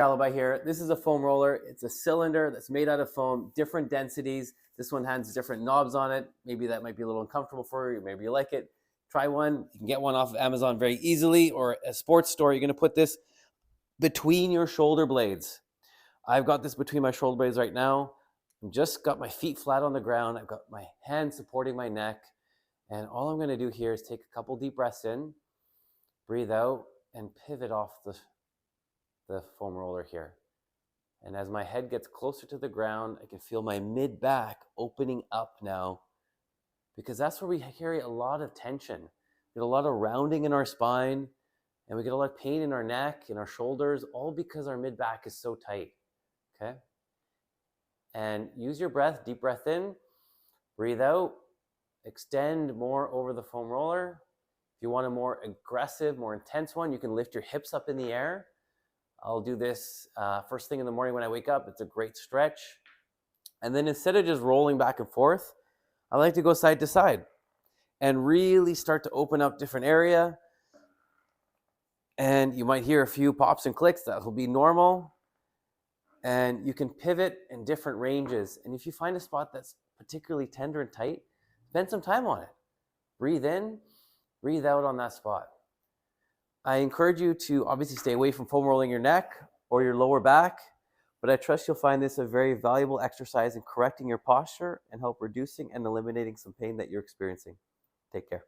Alibi here. This is a foam roller. It's a cylinder that's made out of foam, different densities. This one has different knobs on it. Maybe that might be a little uncomfortable for you. Maybe you like it. Try one. You can get one off of Amazon very easily, or a sports store. You're going to put this between your shoulder blades. I've got this between my shoulder blades right now. I've just got my feet flat on the ground. I've got my hands supporting my neck. And all I'm going to do here is take a couple deep breaths in, breathe out, and pivot off the foam roller here. And as my head gets closer to the ground, I can feel my mid-back opening up now, because that's where we carry a lot of tension. We get a lot of rounding in our spine, and we get a lot of pain in our neck, in our shoulders, all because our mid-back is so tight, okay? And use your breath, deep breath in, breathe out, extend more over the foam roller. If you want a more aggressive, more intense one, you can lift your hips up in the air. I'll do this first thing in the morning when I wake up. It's a great stretch. And then instead of just rolling back and forth, I like to go side to side and really start to open up different area. And you might hear a few pops and clicks. That will be normal. And you can pivot in different ranges. And if you find a spot that's particularly tender and tight, spend some time on it. Breathe in, breathe out on that spot. I encourage you to obviously stay away from foam rolling your neck or your lower back, but I trust you'll find this a very valuable exercise in correcting your posture and help reducing and eliminating some pain that you're experiencing. Take care.